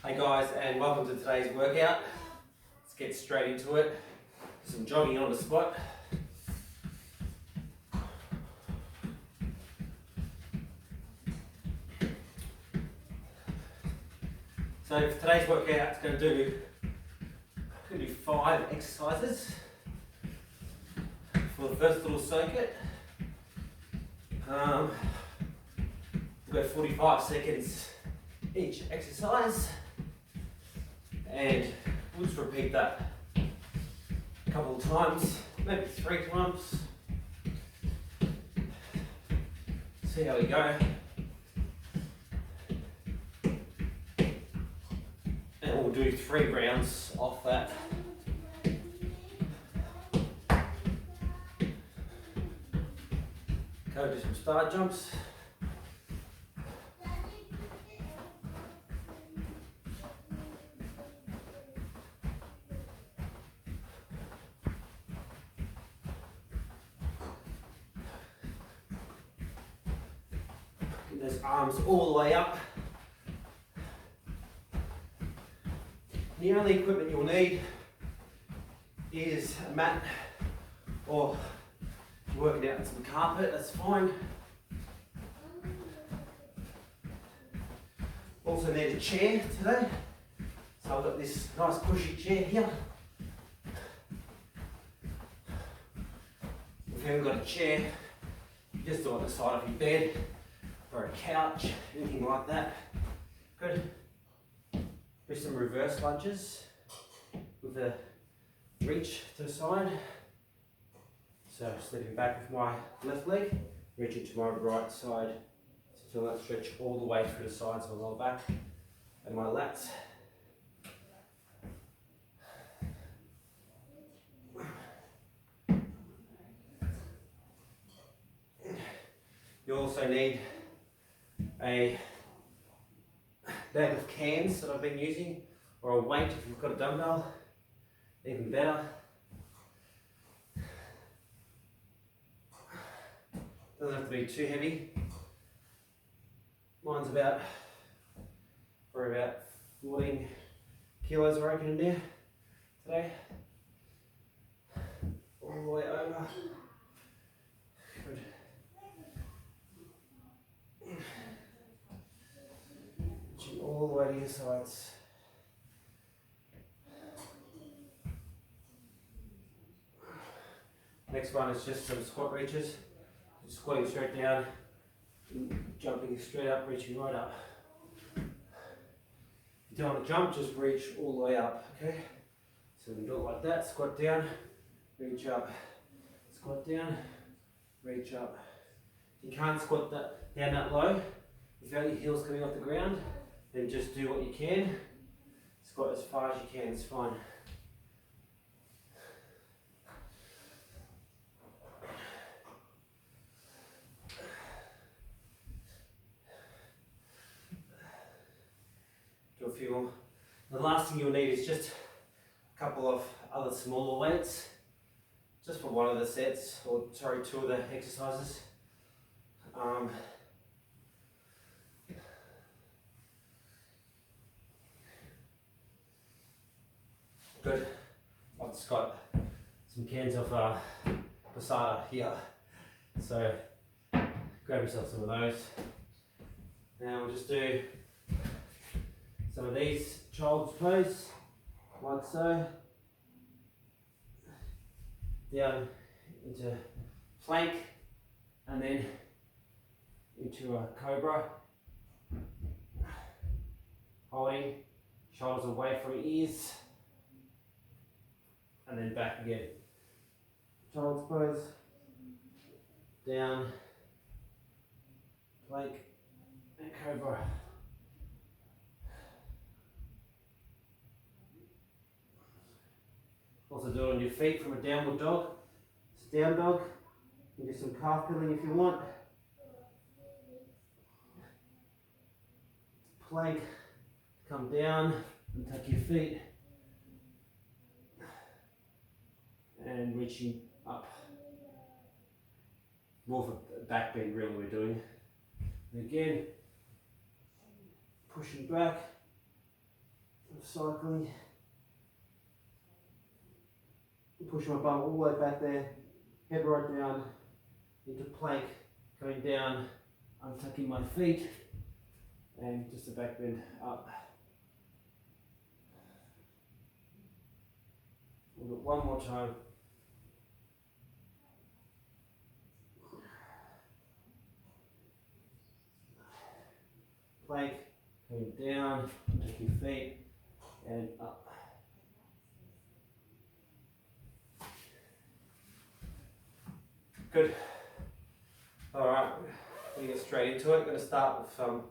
Hey guys, and welcome to today's workout. Let's get straight into it. Some jogging on the spot. So for today's workout, it's going to do 5 exercises for the first little circuit. We'll go 45 seconds each exercise, and we'll just repeat that a couple of times, maybe 3 times. See how we go. And we'll do 3 rounds off that. Go do some star jumps. Get those arms all the way up. The only equipment you'll need is a mat, or if you're working out on some carpet, that's fine. Also need a chair today, so I've got this nice cushy chair here. If you haven't got a chair, you just do it on the side of your bed, or a couch, anything like that. Good. Do some reverse lunges with a reach to the side. So slipping back with my left leg, reaching to my right side. So feel that stretch all the way through the sides of my lower back and my lats. You also need a bag of cans that I've been using, or a weight if you've got a dumbbell, even better. Doesn't have to be too heavy. Mine's about 14 kilos I reckon in there today. All the way over. Good. Reaching all the way to your sides. Next one is just some squat reaches. Just squatting straight down, jumping straight up, reaching right up. If you don't want to jump, just reach all the way up, okay? So we can do it like that, squat down, reach up, squat down, reach up. If you can't squat that down that low, if you've got your heels coming off the ground, then just do what you can. Squat as far as you can, it's fine. Do a few more. The last thing you'll need is just a couple of other smaller weights, just for one of the sets, or sorry, 2 of the exercises. Good. I've just got some cans of passata here, so grab yourself some of those. Now we'll just do some of these child's pose, like so. Down into plank, and then into a cobra. Holding, shoulders away from ears, and then back again. Child's pose, down, plank, and cobra. Also do it on your feet from a downward dog. It's down dog. You can do some calf pilling if you want. Plank, come down and tuck your feet. And reaching up. More of a back bend really we're doing. And again, pushing back, cycling. Push my bum all the way back there, head right down into plank, going down, untucking my feet, and just a back bend up. We'll do it one more time. Plank, going down, tuck your feet, and up. Good. Alright, we're going to get straight into it. I'm going to start with some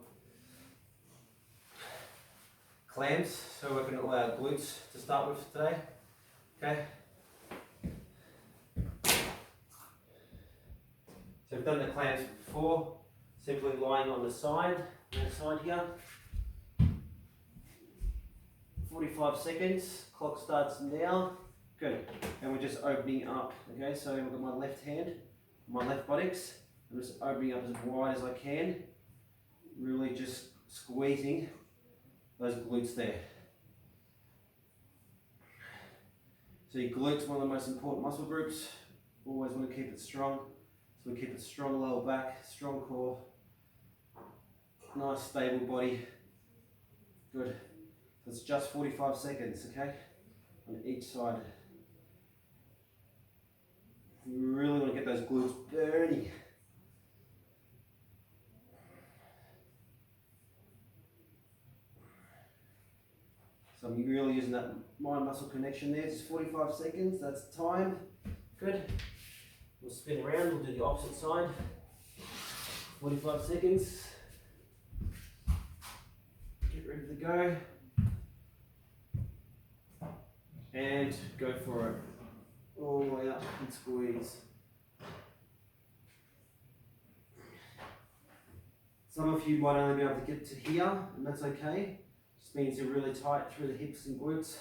clams. So we're going to allow glutes to start with today. Okay. So we've done the clams before, simply lying on the side here. 45 seconds, clock starts now. Good. And we're just opening up. Okay, so look at my left hand, my left buttocks. I'm just opening up as wide as I can. Really just squeezing those glutes there. So your glutes, one of the most important muscle groups. Always want to keep it strong. So we keep it strong lower back, strong core, nice stable body. Good. So it's just 45 seconds, okay? On each side. You really want to get those glutes burning. So I'm really using that mind muscle connection there. Just 45 seconds, that's time. Good. We'll spin around, we'll do the opposite side. 45 seconds. Get ready to go. And go for it. All the way up and squeeze. Some of you might only be able to get to here, and that's okay. Just means you're really tight through the hips and glutes.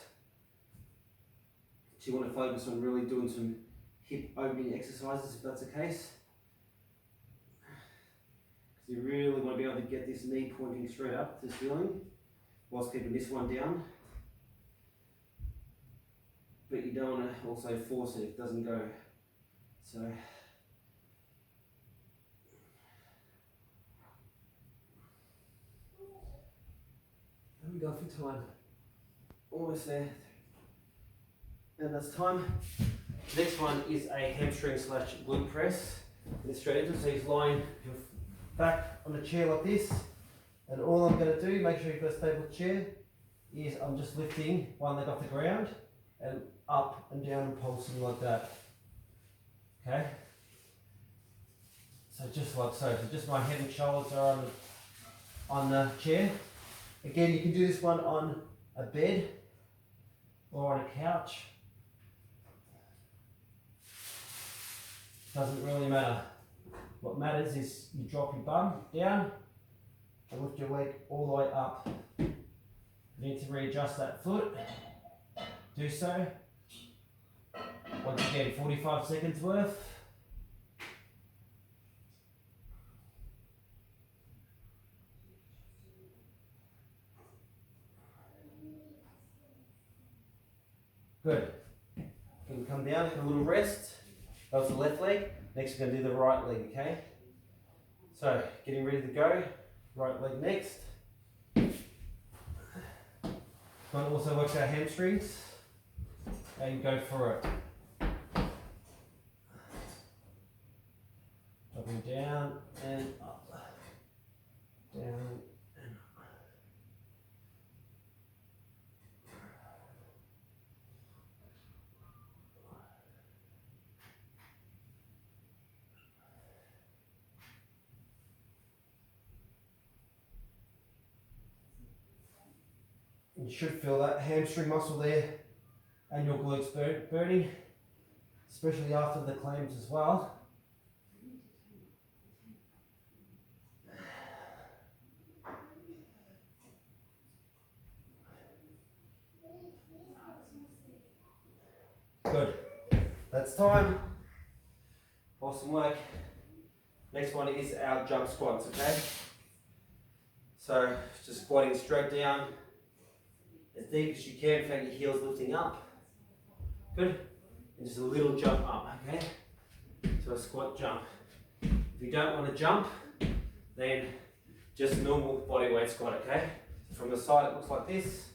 So you want to focus on really doing some hip opening exercises if that's the case. Because you really want to be able to get this knee pointing straight up to the ceiling, whilst keeping this one down. But you don't want to also force it if it doesn't go. So there we go for time. Almost there. And that's time. Next one is a hamstring slash glute press. Get straight into it. So he's lying your back on the chair like this. And all I'm going to do, make sure you've got a stable chair, is I'm just lifting one leg off the ground and up and down and pulsing like that. Okay? So just like so. So just my head and shoulders are on the chair. Again, you can do this one on a bed or on a couch. Doesn't really matter. What matters is you drop your bum down and lift your leg all the way up. You need to readjust that foot. Do so. Once again, 45 seconds worth. Good. You can come down, get a little rest. That was the left leg. Next we're going to do the right leg, okay? So, getting ready to go. Right leg next. Going to also work our hamstrings. And go for it. Dropping down and up. Down and up. You should feel that hamstring muscle there and your glutes burning, especially after the clams as well. Good. That's time. Awesome work. Next one is our jump squats, okay? So just squatting straight down as deep as you can, feel your heels lifting up. Good. And just a little jump up, okay? So a squat jump. If you don't want to jump, then just normal body weight squat, okay? From the side it looks like this.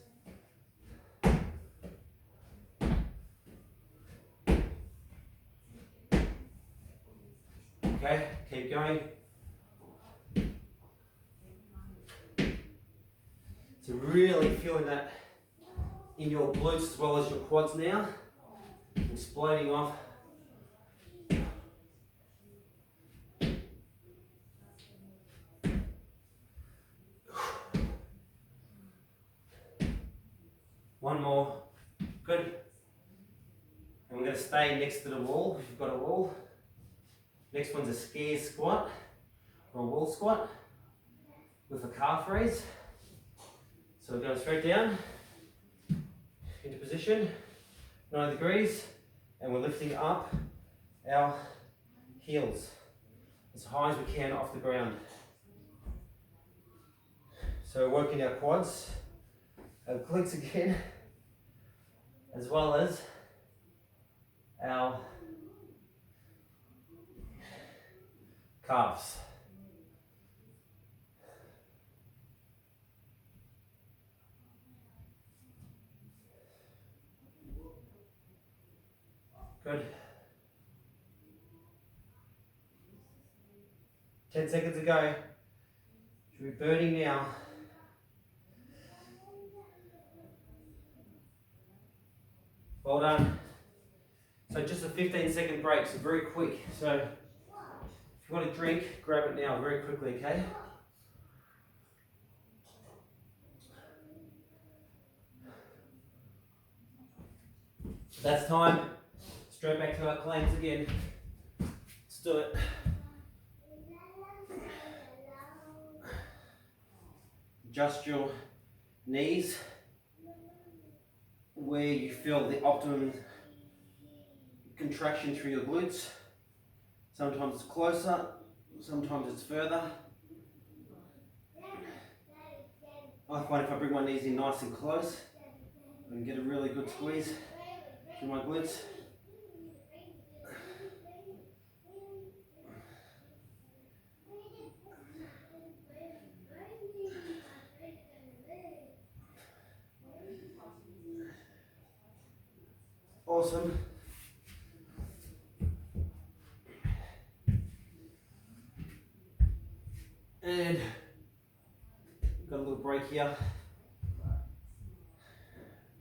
Okay, keep going. So really feeling that in your glutes as well as your quads now. Exploding off. One more. Good. And we're going to stay next to the wall if you've got a wall. Next one's a scare squat or a wall squat with a calf raise. So we're going straight down into position, 90 degrees, and we're lifting up our heels as high as we can off the ground. So we're working our quads, our glutes again, as well as our calves. Good. 10 seconds to go. Should be burning now. Well done. So just a 15-second break, so very quick. So if you want a drink, grab it now very quickly, okay? That's time. Straight back to our claims again. Let's do it. Adjust your knees where you feel the optimum contraction through your glutes. Sometimes it's closer, sometimes it's further. I find if I bring my knees in nice and close, I can get a really good squeeze through my glutes. Awesome. And got a little break here.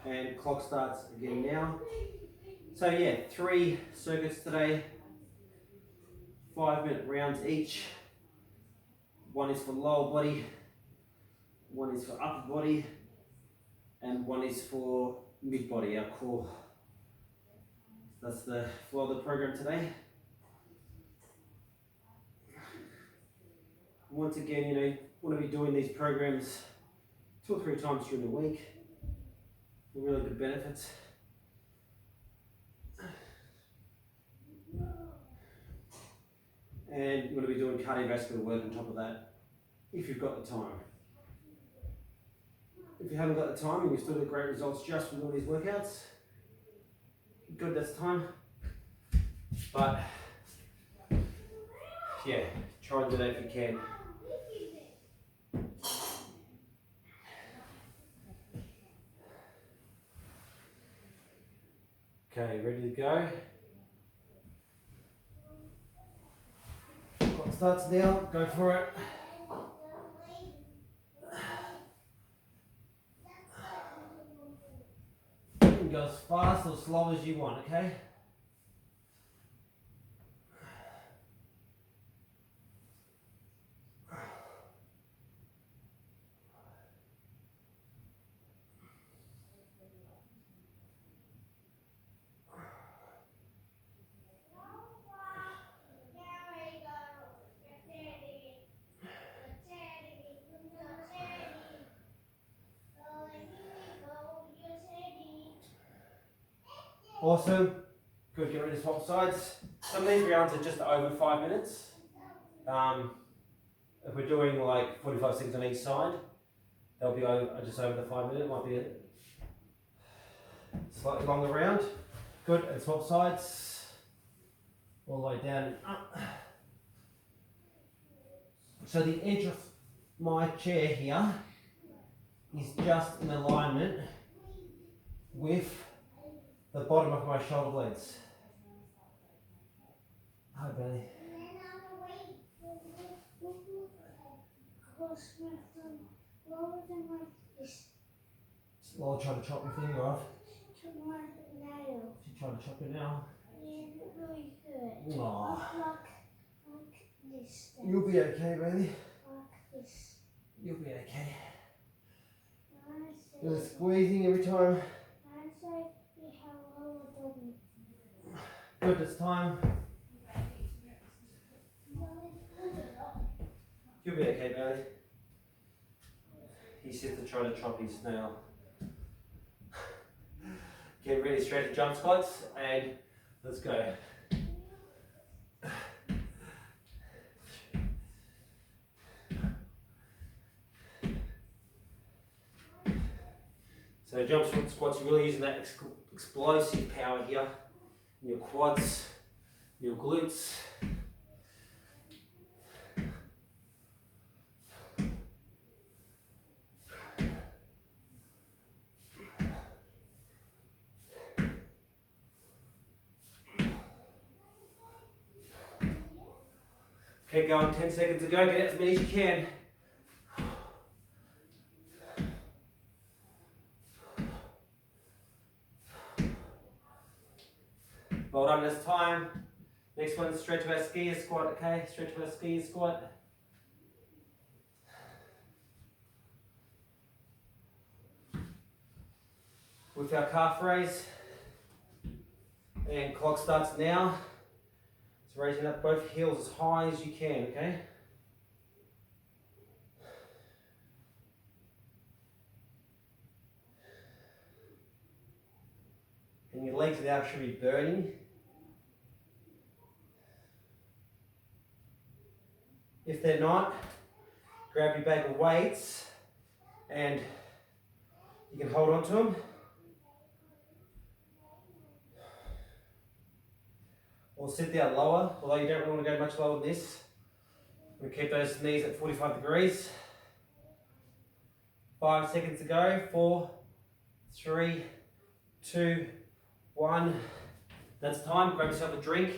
And clock starts again now. So yeah, 3 circuits today, 5-minute rounds each. One is for lower body, one is for upper body, and one is for mid body, our core. That's the flow of the program today. Once again, you know, want to be doing these programs 2 or 3 times during the week for really good benefits. And you want to be doing cardiovascular work on top of that if you've got the time. If you haven't got the time and you still get great results just from all these workouts, good, that's time. But yeah, try and do that if you can. Okay, ready to go? Clock starts now, go for it. You can go as fast or slow as you want, okay? Awesome. Good, get ready to swap sides. Some of these rounds are just over 5 minutes. If we're doing like 45 seconds on each side, they'll be over, just over the 5 minute, might be Slightly longer round. Good, and swap sides. All the way down and up. So the edge of my chair here is just in alignment with the bottom of my shoulder blades. Hi, Benny. Lola tried to chop your finger off. Chop my nail. She tried to chop it now. Yeah, not really good. Aww. Like this. Then. You'll be okay, Benny. Like this. You'll be okay. You're You're squeezing every time. I say we have a lower body. Good, this time. You'll be okay, Benny. He's just trying to chop his nail. Get ready, straight to jump squats, and let's go. So jump squats, you're really using that explosive power here in your quads, your glutes. Okay, going 10 seconds to go, get as many as you can. Well done this time. Next one, stretch our skier squat, okay? Stretch our skier squat. With our calf raise. And clock starts now. So raising up both heels as high as you can, okay? And your legs now should be burning. If they're not, grab your bag of weights and you can hold on to them. Or sit down lower, although you don't really want to go much lower than this. We keep those knees at 45 degrees. 5 seconds to go. 4, 3, 2, 1. That's time. Grab yourself a drink.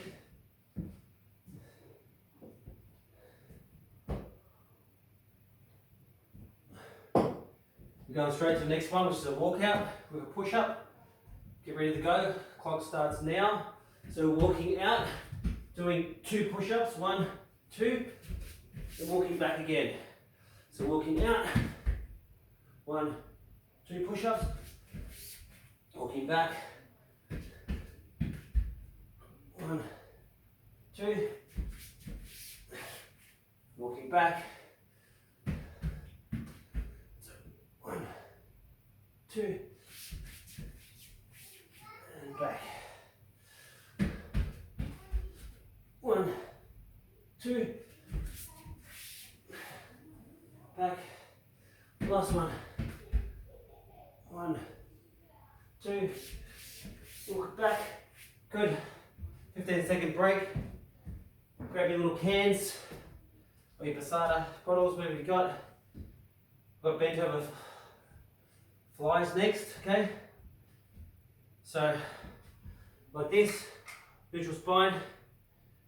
We're going straight to the next one, which is a walkout with a push up. Get ready to go. Clock starts now. So walking out, doing 2 push-ups, 1, 2, and walking back again. So walking out, 1, 2 push-ups, walking back, 1, 2, walking back, 1, 2, and back. 1, 2, back, last one, 1, 2, walk back, good, 15-second break, grab your little cans, or your passata bottles, whatever you got. Got bent over flies next, okay? So, like this, neutral spine,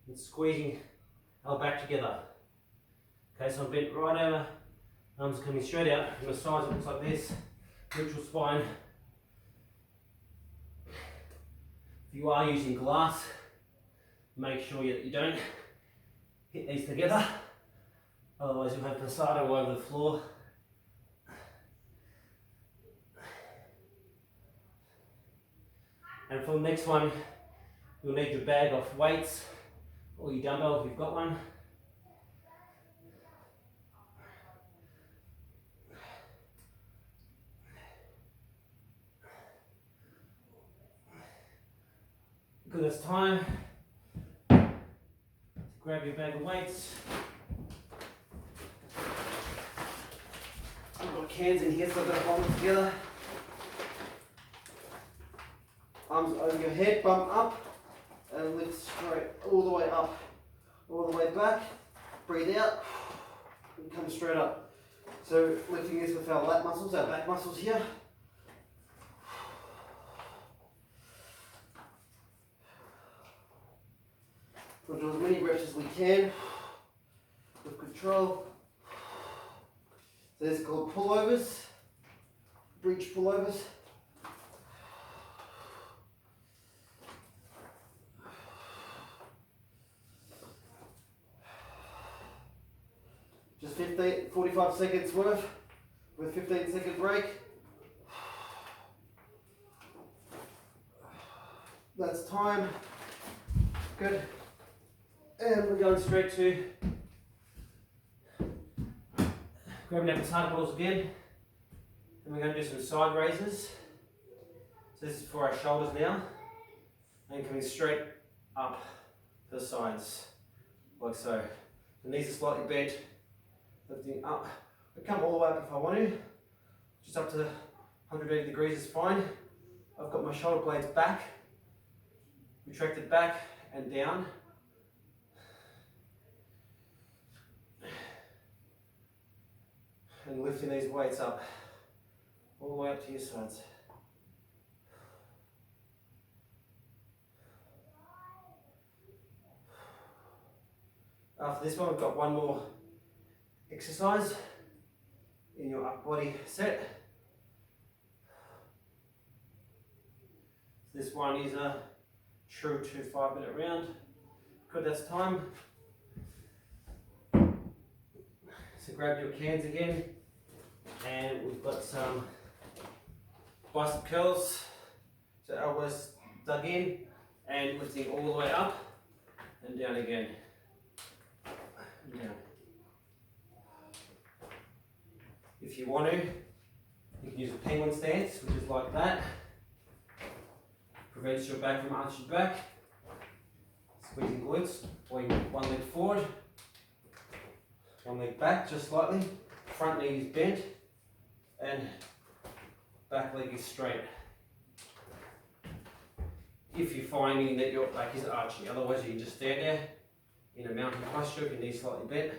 and squeezing our back together. Okay, so I'm bent right over, arms coming straight out. From the sides, it looks like this. Neutral spine. If you are using glass, make sure that you don't hit these together. Otherwise, you'll have passata all over the floor. And for the next one, you'll need your bag of weights or your dumbbell if you've got one. Good, it's time to grab your bag of weights. I've got cans in here so I've got to hold them together. Arms over your head, bum up, and lift straight all the way up, all the way back. Breathe out, and come straight up. So lifting this with our lat muscles, our back muscles here. We'll do as many reps as we can with control. So this is called pullovers, breech pullovers. Just 45 seconds worth with 15-second break. That's time. Good. And we're going straight to grabbing our potato balls again. And we're going to do some side raises. So this is for our shoulders now. And coming straight up to the sides, like so. The knees are slightly bent. Lifting up. I come all the way up if I want to. Just up to 180 degrees is fine. I've got my shoulder blades back, retracted back and down. And lifting these weights up, all the way up to your sides. After this one, we've got one more exercise in your upper body set. This one is a true 2 5-minute round. Good, that's time. So grab your cans again, and we've got some bicep curls. So elbows dug in and lifting all the way up and down again. And down. If you want to, you can use a penguin stance, which is like that. Prevents your back from arching back. Squeezing glutes, or you move one leg forward, one leg back just slightly. Front knee is bent, and back leg is straight. If you're finding that your back is arching, otherwise you can just stand there in a mountain posture, your knees slightly bent.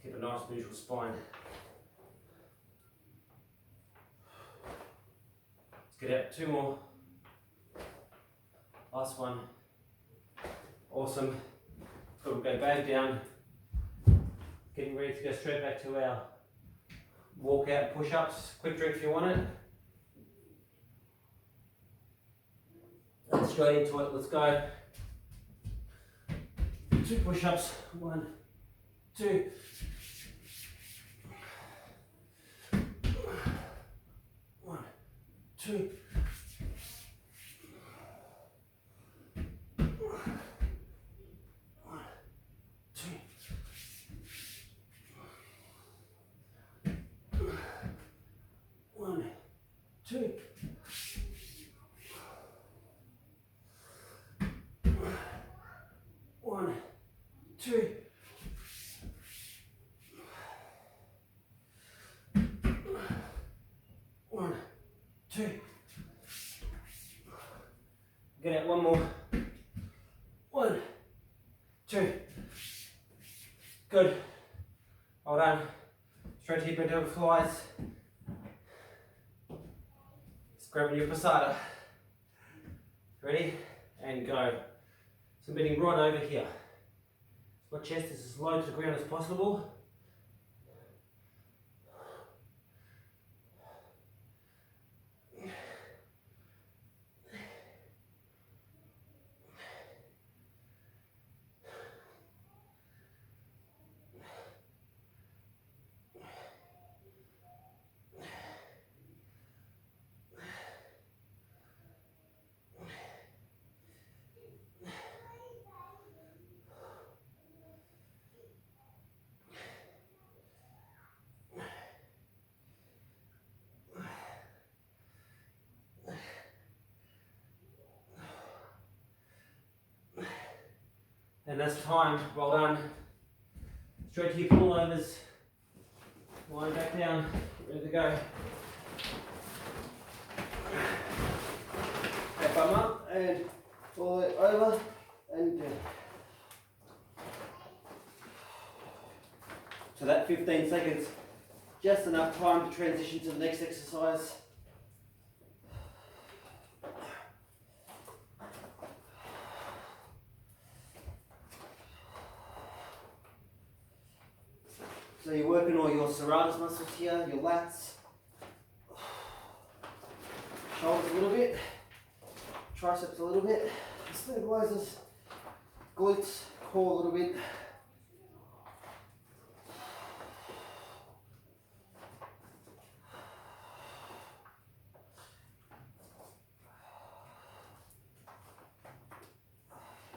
Keep a nice neutral spine. Let's get out 2 more. Last one. Awesome. Good, we'll go back down. Getting ready to go straight back to our walkout push-ups. Quick drink if you want it. And straight into it. Let's go. 2 push-ups. 1, 2. 1, 2. 2. 1, 2. 1, 2. Get out 1 more. 1, 2. Good. Well done. Straight hip into flies. Grabbing your passata. Ready? And go. So I'm being right over here. My chest is as low to the ground as possible. And that's time. Well done. Straight to your pullovers. Wind back down. Ready to go. That bum up. and all the way over and down. So that 15 seconds, just enough time to transition to the next exercise. So you're working all your serratus muscles here, your lats, shoulders a little bit, triceps a little bit, stabilizers, glutes, core a little bit.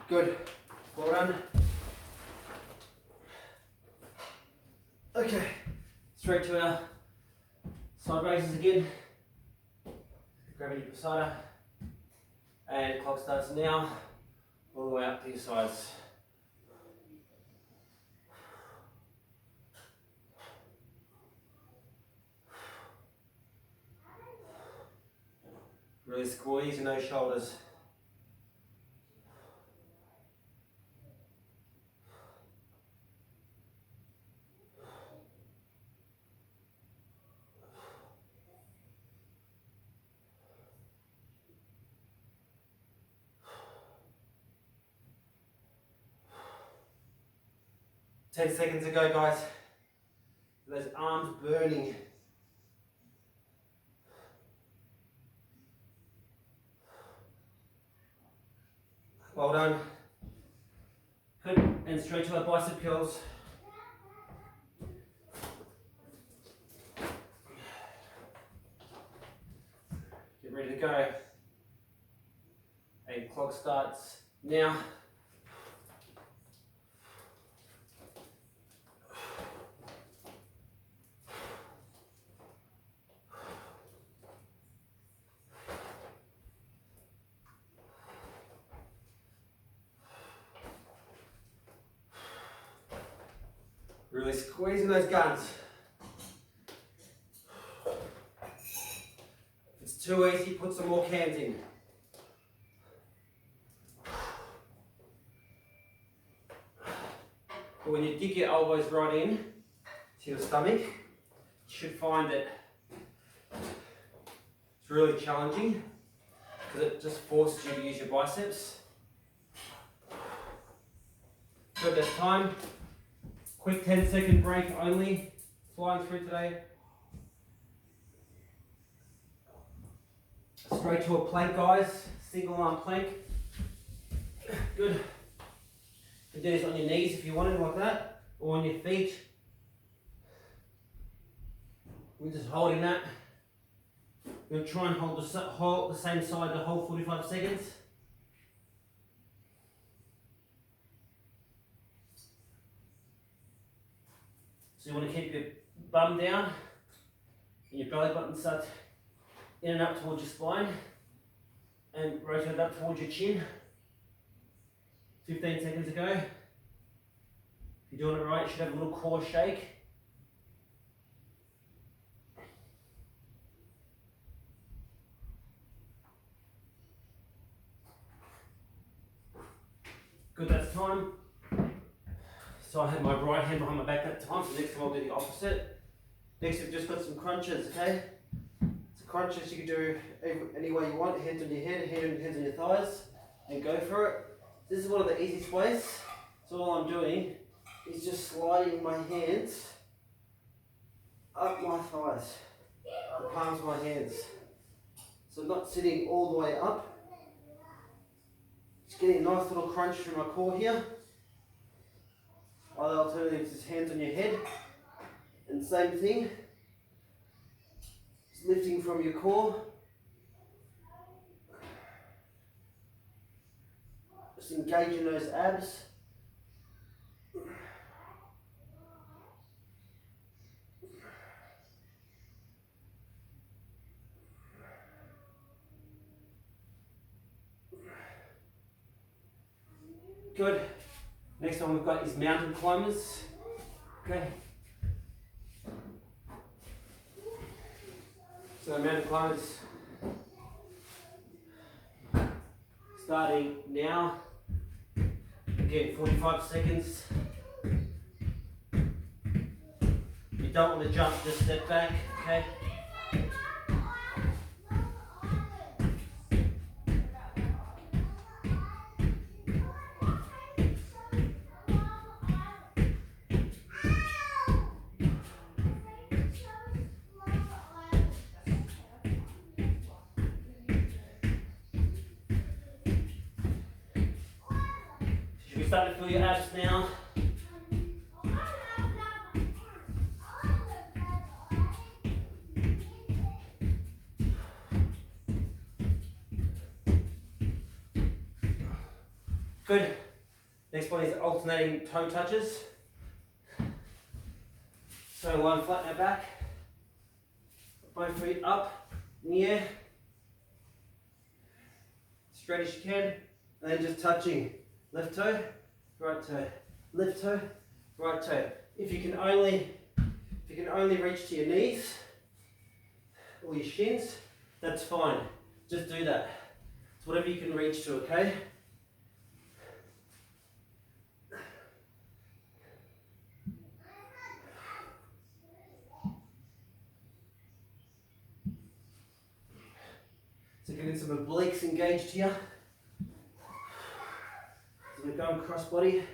Good, well done. Okay, straight to our side raises again. Gravity Pasada. And clock starts now, all the way up to your sides. Really squeeze in those shoulders. Ten seconds ago, guys. Those arms burning. Well done. Good. And straight to our bicep curls. Get ready to go. And clock starts now. Really squeezing those guns. If it's too easy, put some more cans in. But when you dig your elbows right in to your stomach, you should find that it's really challenging because it just forces you to use your biceps. Good, that's time. Quick 10-second break only, flying through today. Straight to a plank, guys. Single arm plank. Good. You can do this on your knees if you wanted, like that, or on your feet. We're just holding that. We're going to try and hold the same side the whole 45 seconds. So you want to keep your bum down and your belly button starts in and up towards your spine and rotate up towards your chin. 15 seconds ago. If you're doing it right, you should have a little core shake. Good, that's time. So I had my right hand behind my back that time, so next time I'll do the opposite. Next we've just got some crunches, okay? So crunches you can do any way you want, hands on your head, hands on your thighs, and go for it. This is one of the easiest ways. So all I'm doing is just sliding my hands up my thighs, the palms of my hands. So I'm not sitting all the way up. Just getting a nice little crunch through my core here. Other alternatives is hands on your head, and same thing, just lifting from your core, just engaging those abs. Good. Next one we've got is mountain climbers. Okay. So mountain climbers. starting now. Again, 45 seconds. You don't want to jump, just step back, okay? You're starting to feel your abs now. Good. Next one is alternating toe touches. So line flat on our back. Both feet up in the air. Straight as you can. And then just touching left toe, right toe, left toe, right toe. If you can only reach to your knees or your shins, that's fine. Just do that. It's whatever you can reach to, okay? So getting some obliques engaged here. So we're going cross body.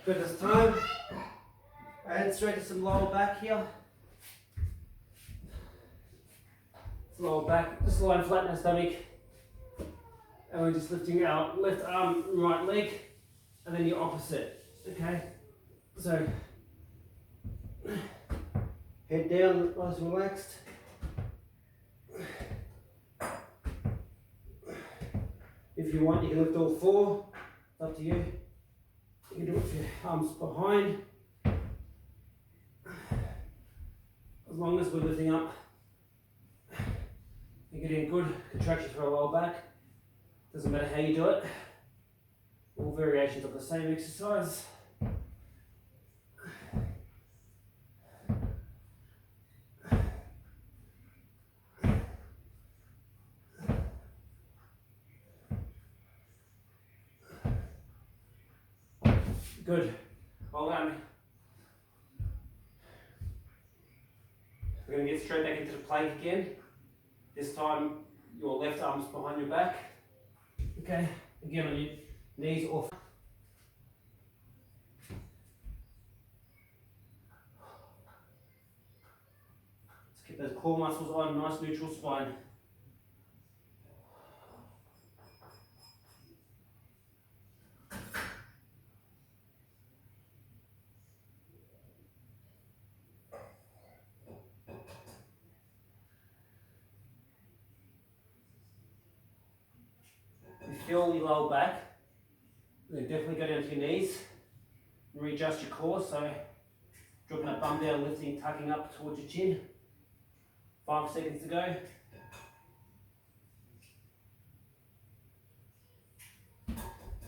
Good this time. And straight to some lower back here. Lower back, just line flat in our stomach. And we're just lifting our left arm, right leg, and then your opposite. Okay? So, head down, nice and relaxed. If you want, you can lift all four. It's up to you. You can do it with your arms behind. As long as we're lifting up, you're getting good contraction through our lower back. Doesn't matter how you do it. All variations of the same exercise. Good. Well done. We're going to get straight back into the plank again. This time your left arm's behind your back. Okay, again on your knees off. Let's keep those core muscles on, nice neutral spine. Feel your lower back, then definitely go down to your knees and readjust your core, so dropping that bum down, lifting, tucking up towards your chin. 5 seconds to go.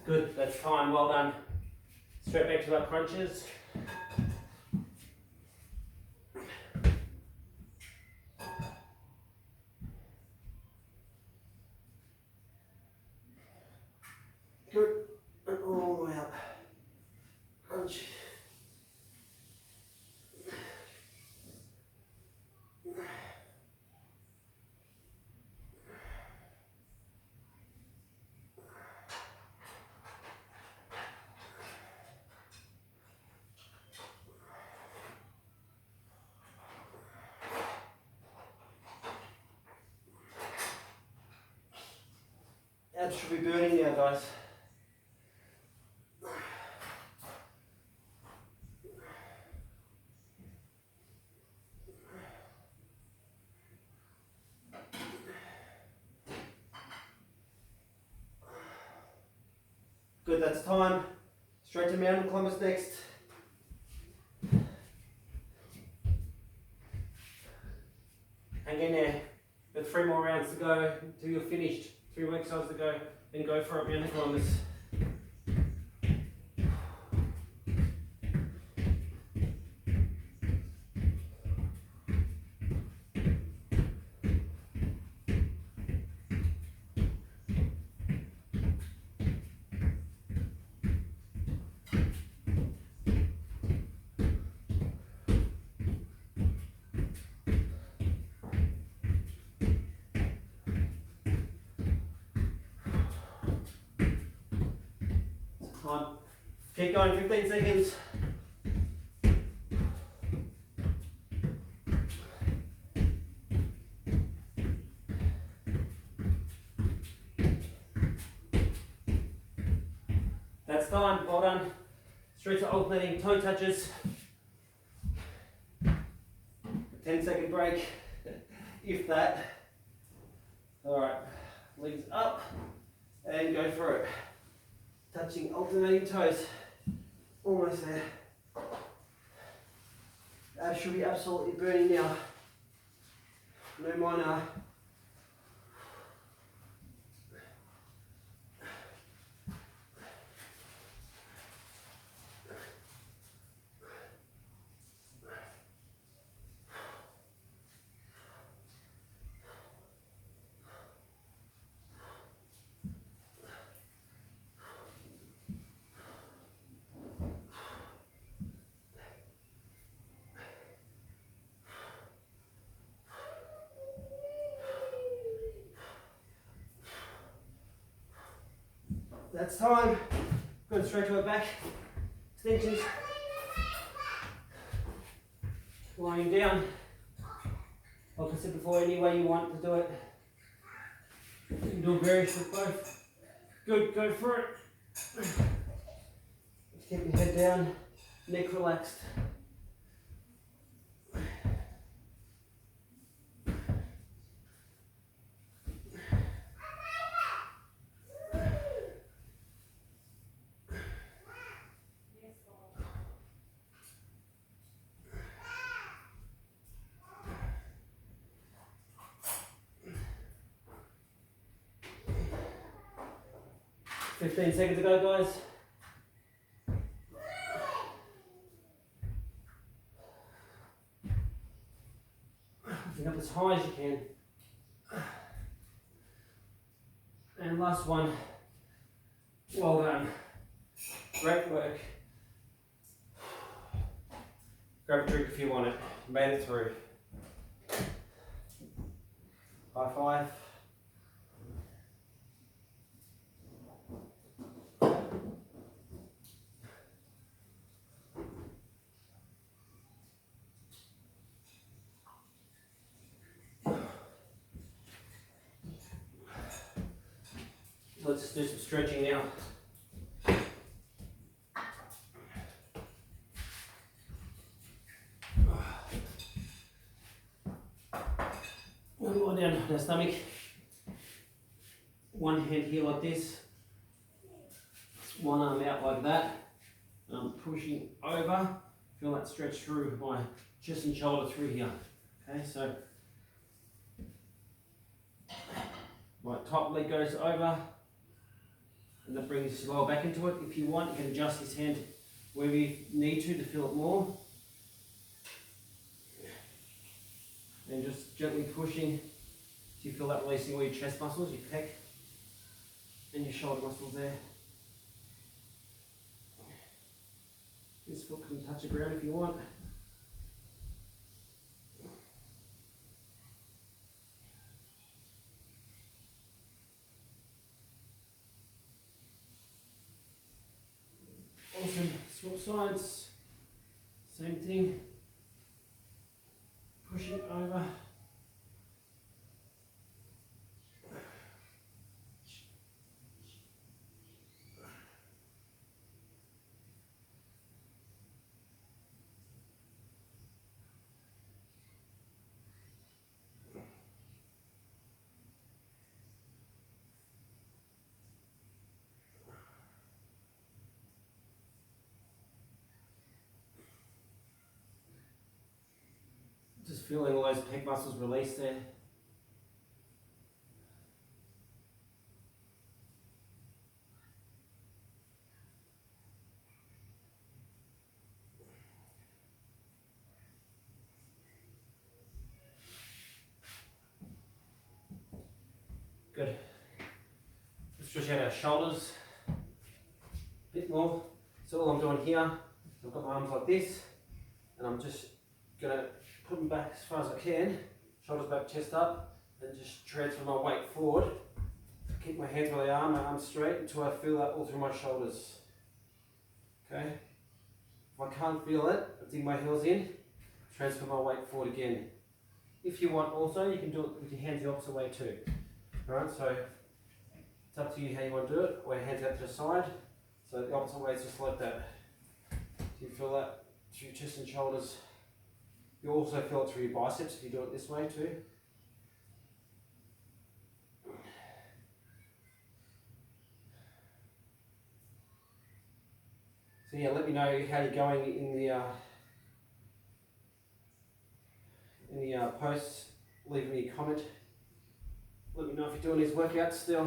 Good, that's time, well done. Straight back to our crunches. Good, and all the way up. Crunch. Abs should be burning now, guys. Good, that's time. Straight to mountain climbers next. Hang in there. Got 3 more rounds to go until you're finished. 3 exercises to go. Then go for it, mountain climbers. Keep going, 15 seconds. That's time, well done. Straight to alternating toe touches. 10-second break, if that. Alright, legs up and go for it. Touching alternating toes. Almost there. Abs should be absolutely burning now. No minor. That's time. Going straight to our back. Extensions. Lying down. Like I said before, any way you want to do it. You can do various with both. Good, go for it. Just keep your head down, neck relaxed. Fifteen seconds to go, guys. Lifting up as high as you can. And last one. Well done. Great work. Grab a drink if you want it. You made it through. High five. Let's do some stretching now. One more down on the stomach. One hand here like this. One arm out like that. And I'm pushing over. Feel that stretch through my chest and shoulder through here. Okay, so my top leg goes over. And that brings his lower back into it. If you want, you can adjust his hand wherever you need to feel it more. And just gently pushing so you feel that releasing all your chest muscles, your pec, and your shoulder muscles there. This foot can touch the ground if you want. Awesome. Swap sides. Same thing. Pushing over. Just feeling all those pec muscles release there. Good. Let's stretch out our shoulders a bit more. So all I'm doing here, I've got my arms like this, and I'm just gonna put them back as far as I can, shoulders back, chest up, and just transfer my weight forward. Keep my hands where they are, my arms straight until I feel that all through my shoulders. Okay. If I can't feel it, I dig my heels in, transfer my weight forward again. If you want also, you can do it with your hands the opposite way too. Alright, so it's up to you how you want to do it, or your hands out to the side. So the opposite way is just like that. Do you feel that through your chest and shoulders? You also feel it through your biceps if you do it this way too. So yeah, let me know how you're going in the posts. Leave me a comment. Let me know if you're doing these workouts still,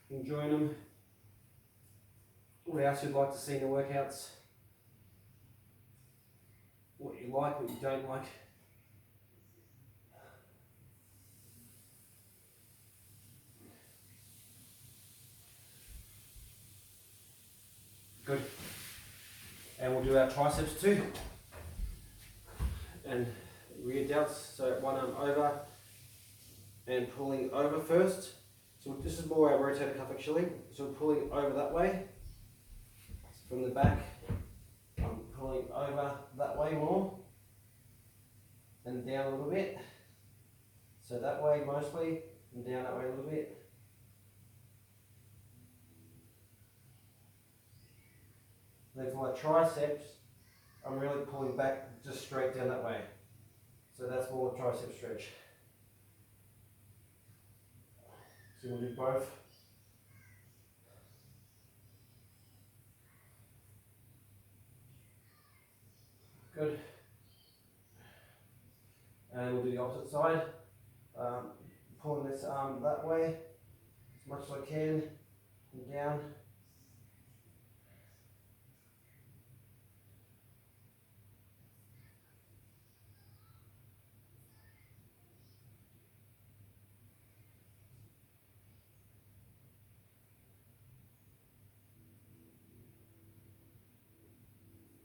enjoying them. What else you'd like to see in the workouts? What you like, what you don't like. Good. And we'll do our triceps too. And rear delts, so one arm over and pulling over first. So this is more our rotator cuff actually. So we're pulling over that way. From the back, I'm pulling over that way more. And down a little bit. So that way mostly, and down that way a little bit. Then for my triceps, I'm really pulling back just straight down that way. So that's more tricep stretch. So we'll do both. Good. And we'll do the opposite side. Pulling this arm that way as much as I can, and down.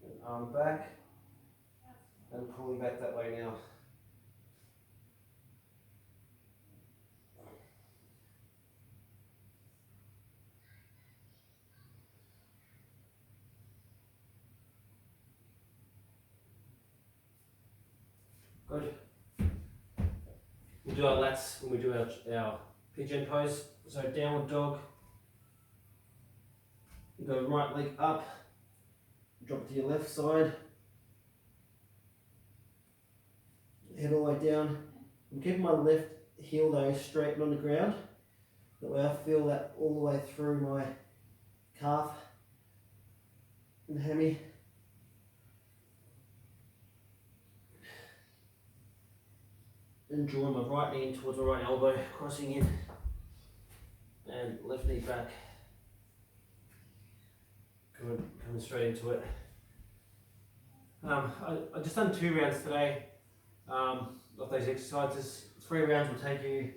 And arm back, and pulling back that way now. Good. We'll do our lats when we do our pigeon pose. So downward dog. You go right leg up, drop it to your left side. Head all the way down. I'm keeping my left heel though straight on the ground. That way I feel that all the way through my calf and hammy. And drawing my right knee in towards my right elbow, crossing in, and left knee back. Coming straight into it. I just done 2 rounds today of those exercises. 3 rounds will take you,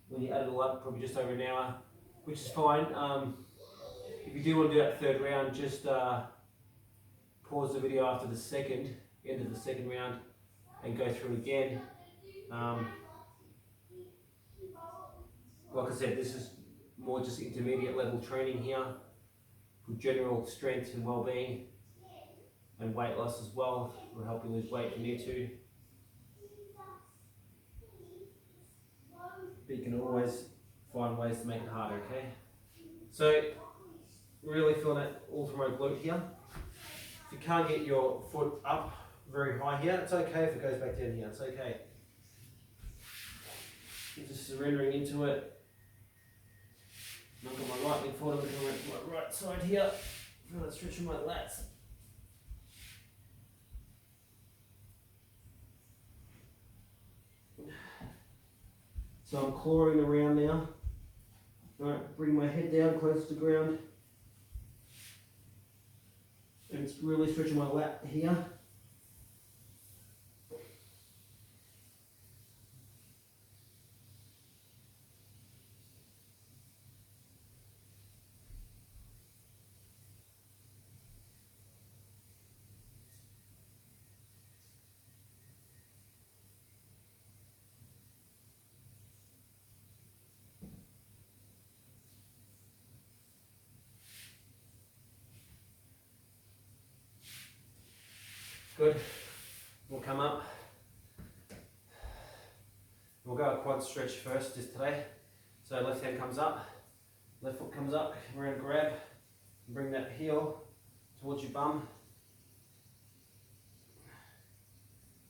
when you add it all up, probably just over an hour, which is fine. If you do want to do that 3rd round, just pause the video after the end of the 2nd round, and go through again. Like I said, this is more just intermediate level training here for general strength and well-being and weight loss as well. Will help you lose weight if you need to. But you can always find ways to make it harder, okay? So, really feeling it all through my glute here. If you can't get your foot up very high here, it's okay if it goes back down here, it's okay. You're just surrendering into it. I've got my right leg forward, I'm going to my right side here. I'm going to stretch my lats. So I'm clawing around now. Alright, bring my head down close to the ground. And it's really stretching my lat here. Good. We'll come up. We'll go a quad stretch first just today. So left hand comes up, left foot comes up, we're going to grab and bring that heel towards your bum.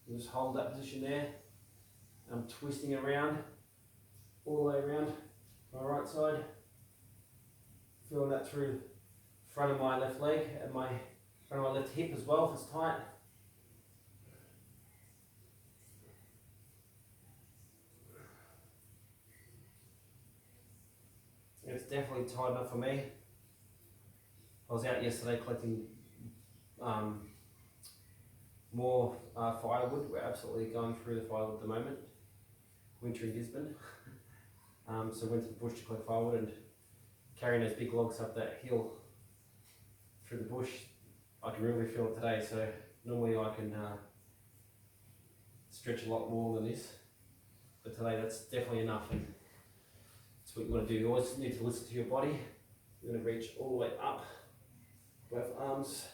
You just hold that position there. I'm twisting around, all the way around my right side. Feeling that through front of my left leg and my front of my left hip as well if it's tight. It's definitely tight enough for me. I was out yesterday collecting more firewood. We're absolutely going through the firewood at the moment. Winter in Gisborne. So went to the bush to collect firewood and carrying those big logs up that hill through the bush. I can really feel it today. So normally I can stretch a lot more than this, but today that's definitely enough. And that's what you want to do. You always need to listen to your body. You're going to reach all the way up, both arms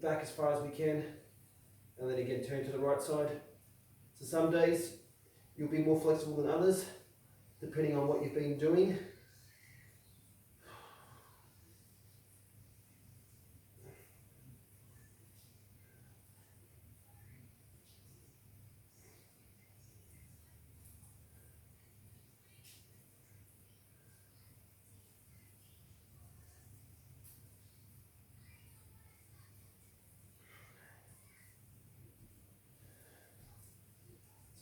back as far as we can, and then again turn to the right side. So some days you'll be more flexible than others, depending on what you've been doing.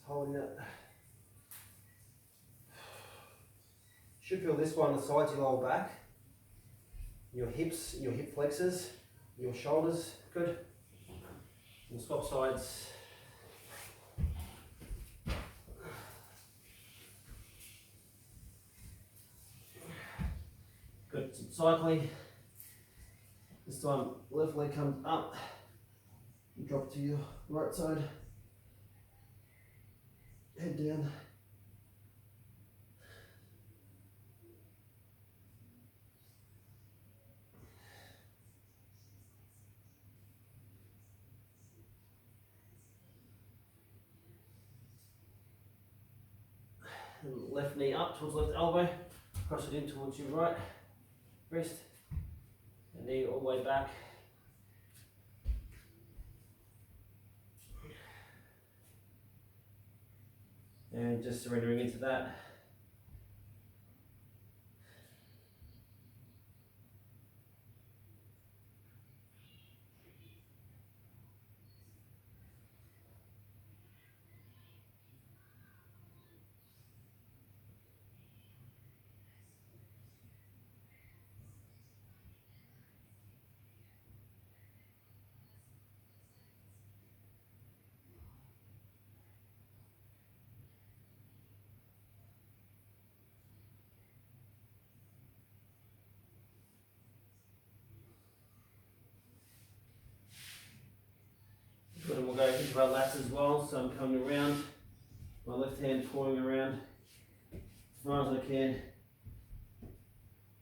Holding that. Should feel this one on the sides, your lower back, your hips, your hip flexors, your shoulders. Good. We'll swap sides. Good. Some cycling. This time left leg comes up. You drop to your right side. Head down. And left knee up towards left elbow. Cross it in towards your right wrist. And knee all the way back. And just surrendering into that. Good, and we'll go into our lats as well. So I'm coming around, my left hand touring around as far as I can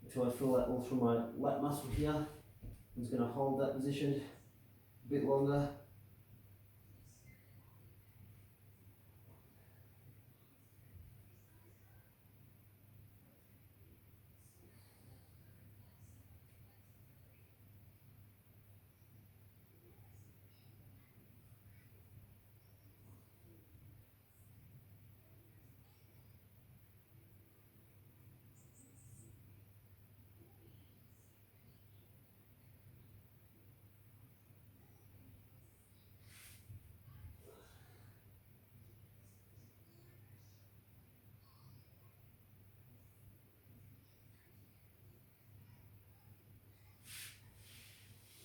until I feel that all through my lat muscle here. I'm just going to hold that position a bit longer.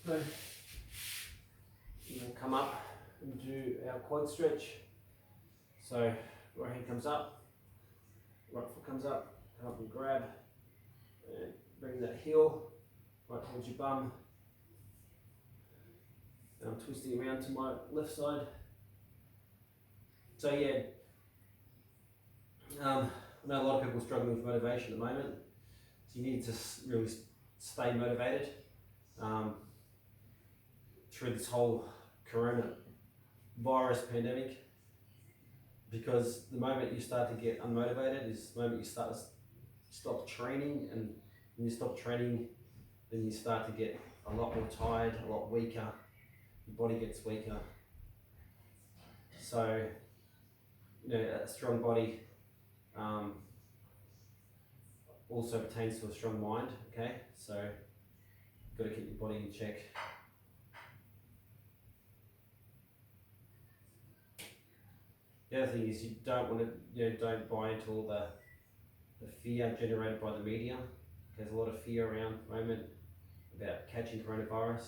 So, and then come up and do our quad stretch. So right hand comes up, right foot comes up, come up and grab, and bring that heel right towards your bum. And I'm twisting around to my left side. So yeah, I know a lot of people are struggling with motivation at the moment. So you need to really stay motivated through this whole coronavirus pandemic, because the moment you start to get unmotivated is the moment you start to stop training, and when you stop training, then you start to get a lot more tired, a lot weaker, your body gets weaker. So, you know, a strong body also pertains to a strong mind, okay? So, you've got to keep your body in check. The other thing is you don't want to, don't buy into all the fear generated by the media. There's a lot of fear around at the moment about catching coronavirus.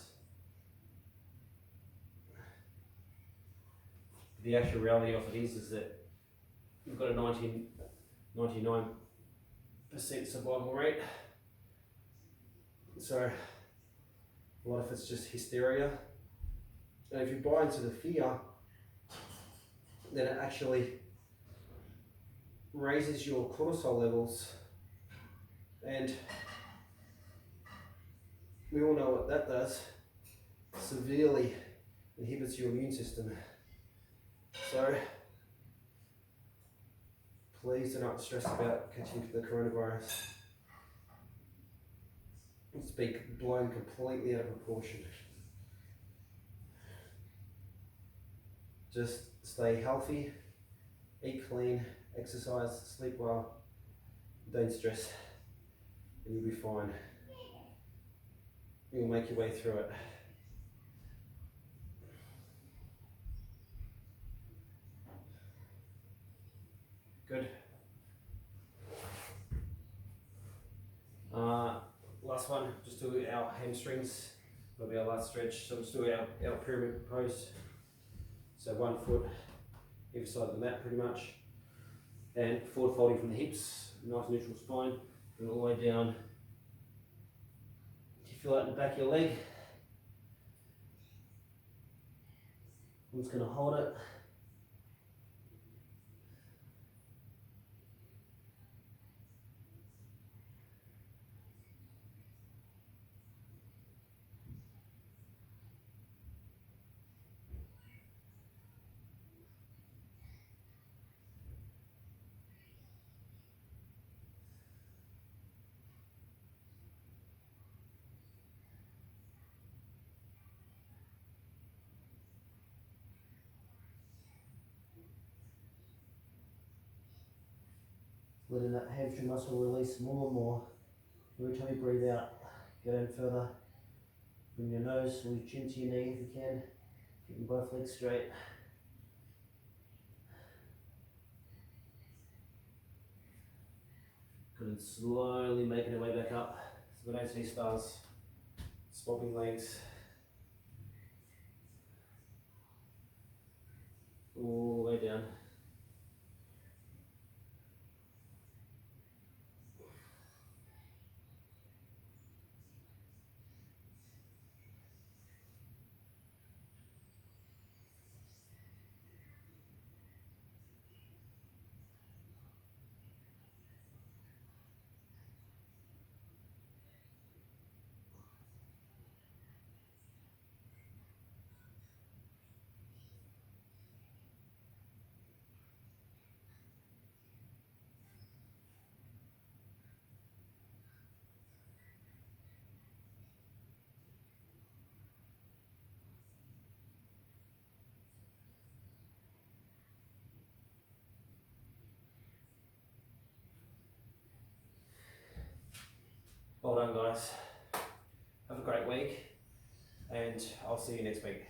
The actual reality of it is that you've got a 99% survival rate. So a lot of it's just hysteria. And if you buy into the fear, then it actually raises your cortisol levels, and we all know what that does. Severely inhibits your immune system. So please do not stress about catching the coronavirus. It's been blown completely out of proportion. Just stay healthy, eat clean, exercise, sleep well, don't stress, and you'll be fine. You'll make your way through it. Good. Last one, just do our hamstrings. That'll be our last stretch. So just do our pyramid pose. So 1 foot either side of the mat pretty much. And forward folding from the hips, nice neutral spine, and all the way down. You feel that in the back of your leg. I'm just going to hold it. Letting that hamstring muscle release more and more. Every time you breathe out, get in further. Bring your nose or your chin to your knee if you can. Keeping both legs straight. Good, and slowly making our way back up. So we don't see stars. Swapping legs. All the way down. Well done, guys. Have a great week, and I'll see you next week.